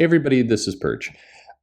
Hey everybody, this is Perch.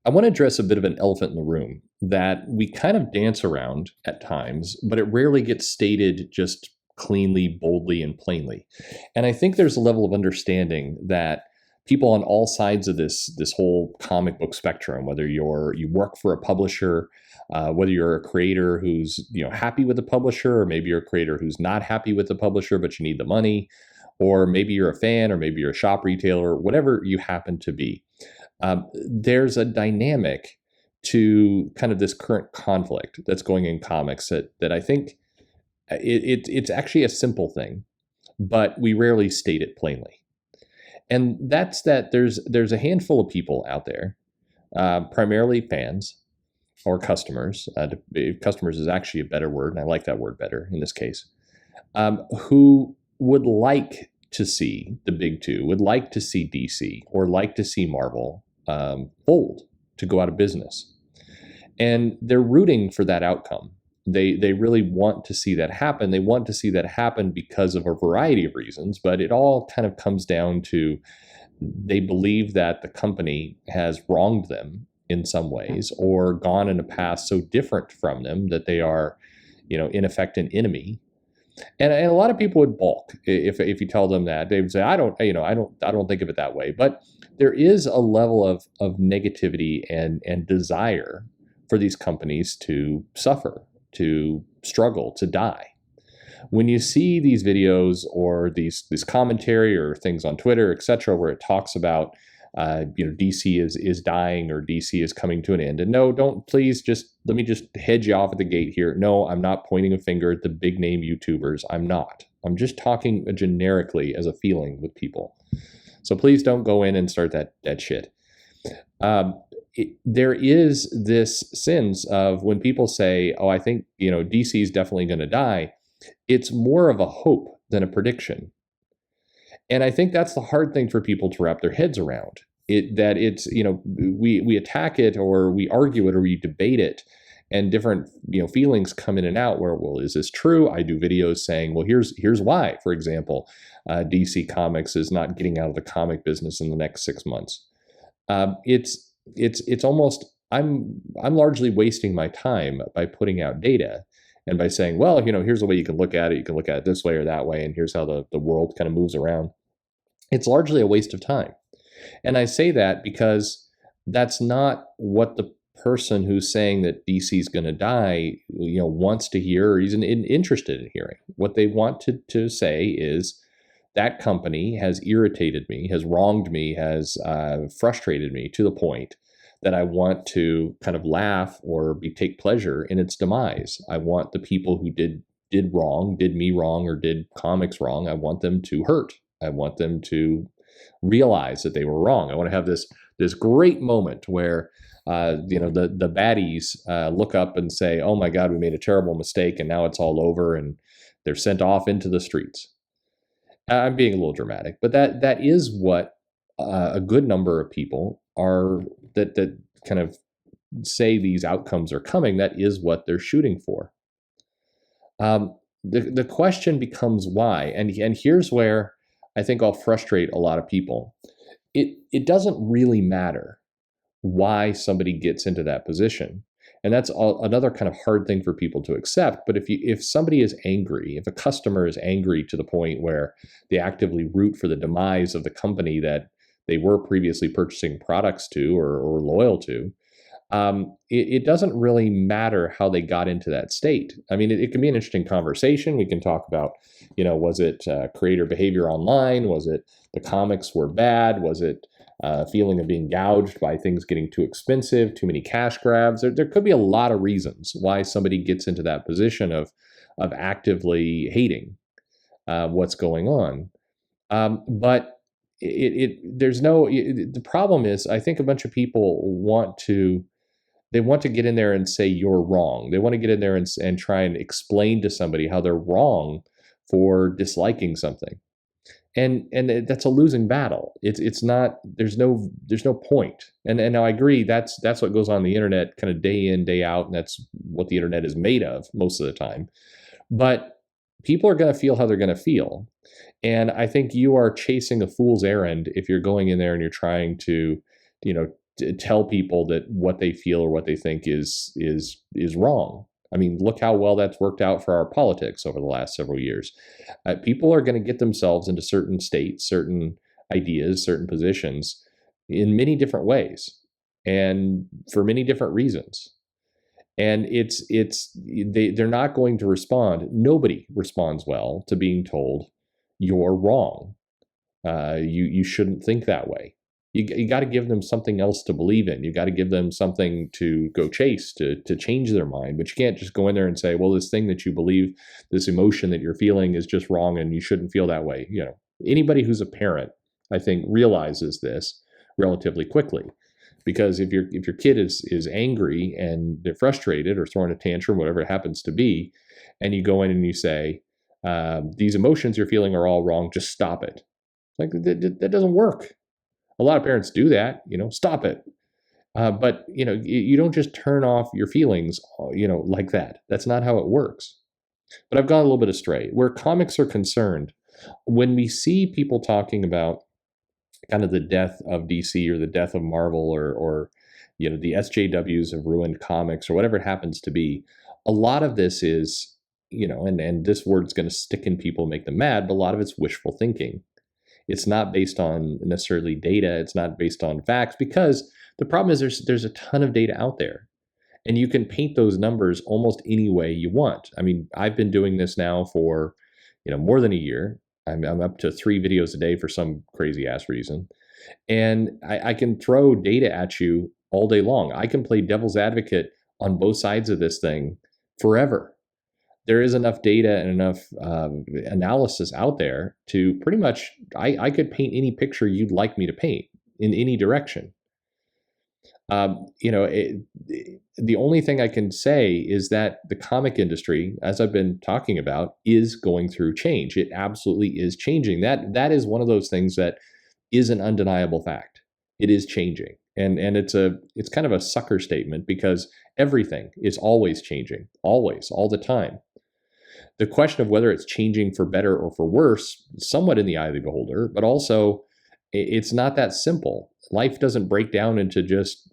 I want to address a bit of an elephant in the room that we kind of dance around at times, but it rarely gets stated just cleanly, boldly, and plainly. And I think there's a level of understanding that people on all sides of this whole comic book spectrum, whether you work for a publisher, whether you're a creator who's happy with the publisher, or maybe you're a creator who's not happy with the publisher but you need the money, or maybe you're a fan, or maybe you're a shop retailer, whatever you happen to be. There's a dynamic to kind of this current conflict that's going in comics that I think it's actually a simple thing, but we rarely state it plainly. And that's that there's a handful of people out there, primarily fans or customers. Customers is actually a better word, and I like that word better in this case, who would like to see the big two, would like to see DC or like to see Marvel fold, to go out of business. And they're rooting for that outcome. They really want to see that happen. They want to see that happen because of a variety of reasons, but it all kind of comes down to they believe that the company has wronged them in some ways or gone in a path so different from them that they are, in effect, an enemy. And a lot of people would balk if you tell them that. They would say, I don't think of it that way. But there is a level of negativity and desire for these companies to suffer, to struggle, to die. When you see these videos or this commentary or things on Twitter, etc., where it talks about DC is dying or DC is coming to an end. And no, let me just hedge you off at the gate here. No, I'm not pointing a finger at the big name YouTubers. I'm not. I'm just talking generically as a feeling with people. So please don't go in and start that shit. There is this sense of when people say, oh, I think, DC is definitely going to die. It's more of a hope than a prediction. And I think that's the hard thing for people to wrap their heads around. We attack it or we argue it or we debate it, and different feelings come in and out where, well, is this true? I do videos saying, well, here's why. For example, DC Comics is not getting out of the comic business in the next 6 months. It's almost I'm largely wasting my time by putting out data and by saying, well, here's the way you can look at it. You can look at it this way or that way, and here's how the world kind of moves around. It's largely a waste of time. And I say that because that's not what the person who's saying that DC is going to die, wants to hear or isn't interested in hearing. What they want to say is that company has irritated me, has wronged me, has frustrated me to the point that I want to kind of laugh or take pleasure in its demise. I want the people who did wrong, did me wrong, or did comics wrong, I want them to hurt. I want them to realize that they were wrong. I want to have this great moment where the baddies look up and say, oh my God, we made a terrible mistake and now it's all over, and they're sent off into the streets. I'm being a little dramatic, but that is what a good number of people are that kind of say these outcomes are coming. That is what they're shooting for. The question becomes why, and here's where I think I'll frustrate a lot of people. It doesn't really matter why somebody gets into that position. And that's another kind of hard thing for people to accept. But if somebody is angry, if a customer is angry to the point where they actively root for the demise of the company that they were previously purchasing products to or loyal to, it doesn't really matter how they got into that state. I mean, it can be an interesting conversation. We can talk about, was it creator behavior online? Was it the comics were bad? Was it feeling of being gouged by things getting too expensive, too many cash grabs? There could be a lot of reasons why somebody gets into that position of actively hating what's going on. But the problem is, I think a bunch of people want to get in there and say you're wrong. They want to get in there and try and explain to somebody how they're wrong for disliking something. And that's a losing battle. It's not, there's no point. And now I agree that's what goes on the internet kind of day in, day out, and that's what the internet is made of most of the time. But people are going to feel how they're going to feel. And I think you are chasing a fool's errand if you're going in there and you're trying to tell people that what they feel or what they think is wrong. I mean, look how well that's worked out for our politics over the last several years. People are going to get themselves into certain states, certain ideas, certain positions in many different ways and for many different reasons. And they're not going to respond. Nobody responds well to being told you're wrong. You shouldn't think that way. You got to give them something else to believe in. You got to give them something to go chase to change their mind. But you can't just go in there and say, well, this thing that you believe, this emotion that you're feeling is just wrong and you shouldn't feel that way. Anybody who's a parent, I think, realizes this relatively quickly. Because if your kid is angry and they're frustrated or throwing a tantrum, whatever it happens to be, and you go in and you say, these emotions you're feeling are all wrong, just stop it. Like that doesn't work. A lot of parents do that, stop it. But you don't just turn off your feelings, like that. That's not how it works. But I've gone a little bit astray. Where comics are concerned, when we see people talking about kind of the death of DC or the death of Marvel or the SJWs have ruined comics or whatever it happens to be, a lot of this is, and this word's going to stick in people, make them mad, but a lot of it's wishful thinking. It's not based on necessarily data. It's not based on facts, because the problem is there's a ton of data out there, and you can paint those numbers almost any way you want. I mean, I've been doing this now for more than a year. I'm up to 3 videos a day for some crazy ass reason, and I can throw data at you all day long. I can play devil's advocate on both sides of this thing forever. There is enough data and enough analysis out there to pretty much, I could paint any picture you'd like me to paint in any direction. The only thing I can say is that the comic industry, as I've been talking about, is going through change. It absolutely is changing. That is one of those things that is an undeniable fact. It is changing. And it's kind of a sucker statement, because everything is always changing, always, all the time. The question of whether it's changing for better or for worse, somewhat in the eye of the beholder, but also it's not that simple. Life doesn't break down into just,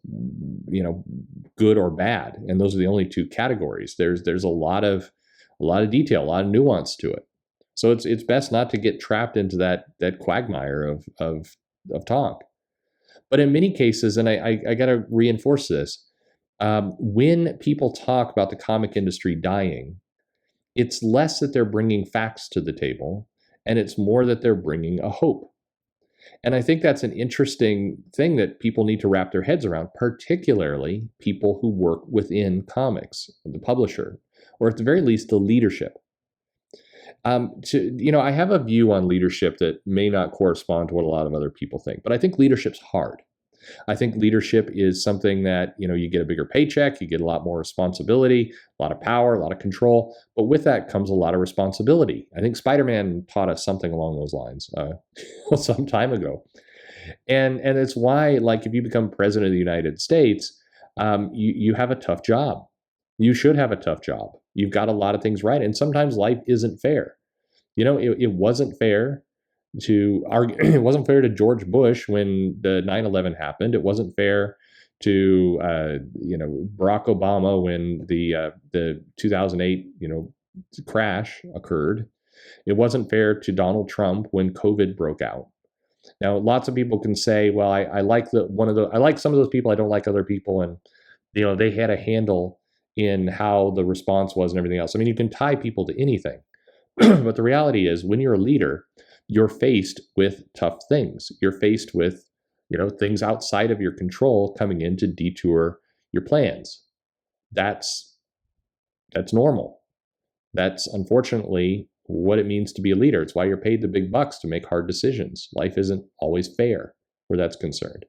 good or bad. And those are the only two categories. There's a lot of detail, a lot of nuance to it. So it's best not to get trapped into that quagmire of talk. But in many cases, and I got to reinforce this, when people talk about the comic industry dying, it's less that they're bringing facts to the table, and it's more that they're bringing a hope. And I think that's an interesting thing that people need to wrap their heads around, particularly people who work within comics, the publisher, or at the very least, the leadership. I have a view on leadership that may not correspond to what a lot of other people think, but I think leadership's hard. I think leadership is something that, you get a bigger paycheck, you get a lot more responsibility, a lot of power, a lot of control, but with that comes a lot of responsibility. I think Spider-Man taught us something along those lines some time ago. And it's why, like, if you become president of the United States, you have a tough job. You should have a tough job. You've got a lot of things right. And sometimes life isn't fair. It wasn't fair to argue. It wasn't fair to George Bush when the 9/11 happened. It wasn't fair to Barack Obama when the 2008 crash occurred. It wasn't fair to Donald Trump when COVID broke out. Now, lots of people can say, well, I like I like some of those people, I don't like other people, and they had a handle in how the response was and everything else. I mean, you can tie people to anything. But the reality is, when you're a leader, you're faced with tough things. You're faced with, things outside of your control coming in to detour your plans. That's normal. That's unfortunately what it means to be a leader. It's why you're paid the big bucks to make hard decisions. Life isn't always fair where that's concerned.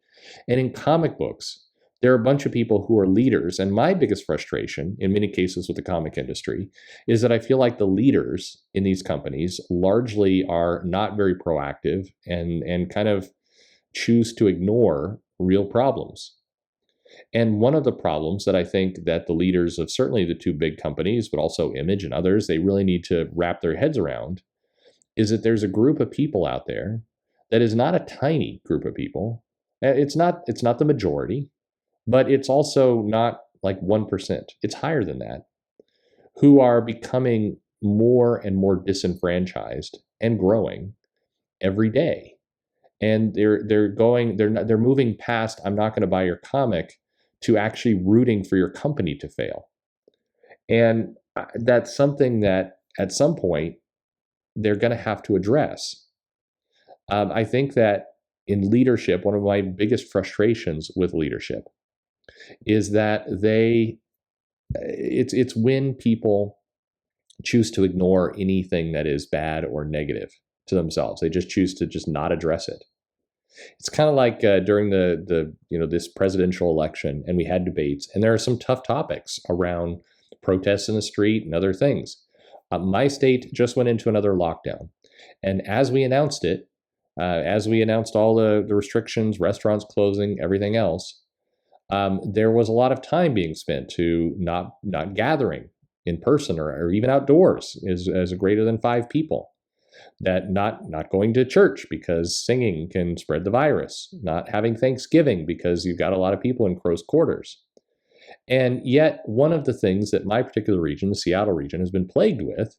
And in comic books, there are a bunch of people who are leaders. And my biggest frustration in many cases with the comic industry is that I feel like the leaders in these companies largely are not very proactive and kind of choose to ignore real problems. And one of the problems that I think that the leaders of certainly the two big companies, but also Image and others, they really need to wrap their heads around is that there's a group of people out there that is not a tiny group of people, It's not the majority, but it's also not like 1%. It's higher than that, who are becoming more and more disenfranchised and growing every day. And they're moving past, I'm not going to buy your comic, to actually rooting for your company to fail. And that's something that at some point they're going to have to address. I think that in leadership, one of my biggest frustrations with leadership is that it's when people choose to ignore anything that is bad or negative to themselves. They just choose to just not address it. It's kind of like during the this presidential election, and we had debates, and there are some tough topics around protests in the street and other things. My state just went into another lockdown, and as we announced it, as we announced all the restrictions, restaurants closing, everything else, there was a lot of time being spent to not gathering in person or even outdoors as greater than 5 people. That not going to church because singing can spread the virus, not having Thanksgiving because you've got a lot of people in close quarters. And yet, one of the things that my particular region, the Seattle region, has been plagued with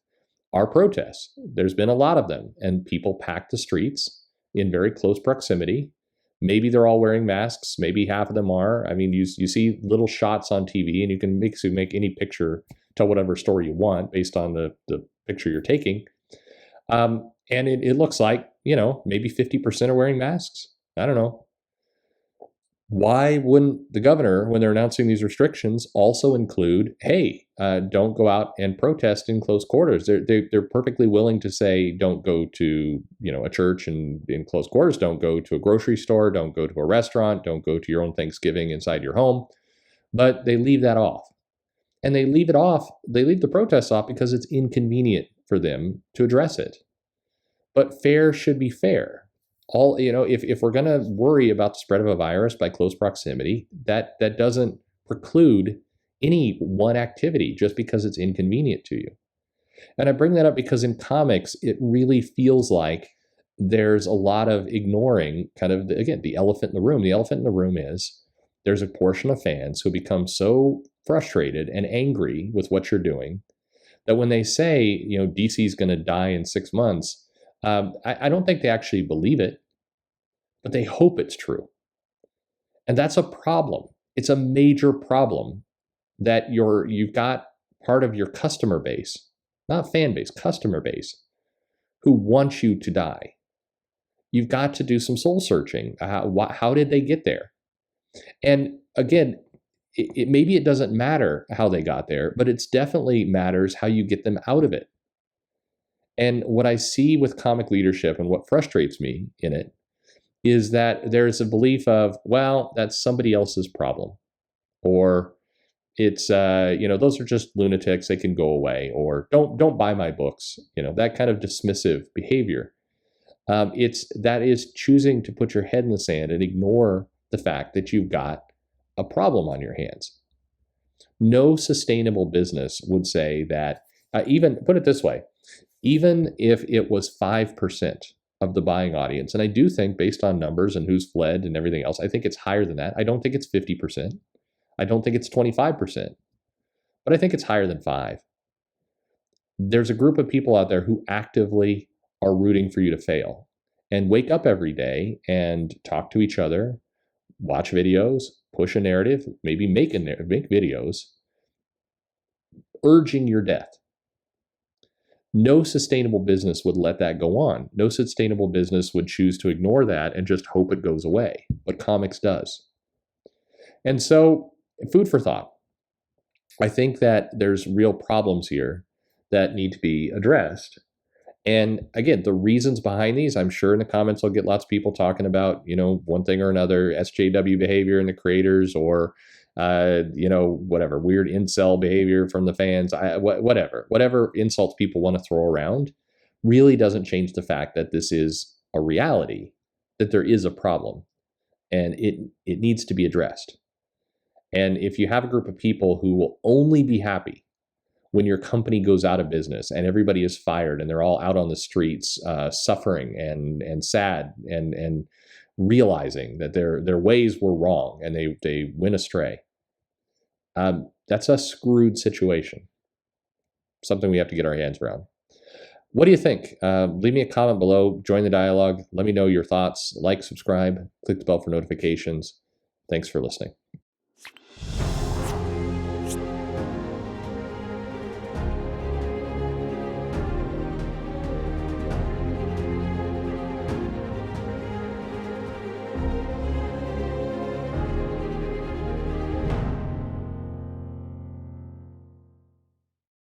are protests. There's been a lot of them, and people pack the streets in very close proximity. Maybe they're all wearing masks. Maybe half of them are. I mean, you see little shots on TV, and you can make any picture, tell whatever story you want based on the picture you're taking. And it looks like, maybe 50% are wearing masks. I don't know. Why wouldn't the governor, when they're announcing these restrictions, also include, hey, don't go out and protest in close quarters? They're perfectly willing to say, don't go to, a church and in close quarters, don't go to a grocery store, don't go to a restaurant, don't go to your own Thanksgiving inside your home. But they leave that off. And they leave the protests off because it's inconvenient for them to address it. But fair should be fair. If we're going to worry about the spread of a virus by close proximity, that doesn't preclude any one activity just because it's inconvenient to you. And I bring that up because in comics, it really feels like there's a lot of ignoring kind of, the elephant in the room. The elephant in the room is there's a portion of fans who become so frustrated and angry with what you're doing that when they say, DC is going to die in 6 months, I don't think they actually believe it, but they hope it's true. And that's a problem. It's a major problem that you've got part of your customer base, not fan base, customer base, who wants you to die. You've got to do some soul searching. How did they get there? And again, maybe it doesn't matter how they got there, but it definitely matters how you get them out of it. And what I see with comic leadership and what frustrates me in it is that there's a belief of, well, that's somebody else's problem. Or it's, those are just lunatics, they can go away. Or don't buy my books, that kind of dismissive behavior. That is choosing to put your head in the sand and ignore the fact that you've got a problem on your hands. No sustainable business would say that, even put it this way, even if it was 5% of the buying audience, and I do think based on numbers and who's fled and everything else, I think it's higher than that. I don't think it's 50%. I don't think it's 25%, but I think it's higher than 5. There's a group of people out there who actively are rooting for you to fail and wake up every day and talk to each other, watch videos, push a narrative, maybe make videos urging your death. No sustainable business would let that go on. No sustainable business would choose to ignore that and just hope it goes away. But comics does. And so, food for thought. I think that there's real problems here that need to be addressed. And again, the reasons behind these, I'm sure in the comments I'll get lots of people talking about, one thing or another, SJW behavior in the creators, or whatever, weird incel behavior from the fans, whatever insults people want to throw around, really doesn't change the fact that this is a reality, that there is a problem, and it needs to be addressed. And if you have a group of people who will only be happy when your company goes out of business and everybody is fired and they're all out on the streets suffering and sad and realizing that their ways were wrong and they went astray. That's a screwed situation. Something we have to get our hands around. What do you think? Leave me a comment below. Join the dialogue. Let me know your thoughts. Like, subscribe, click the bell for notifications. Thanks for listening.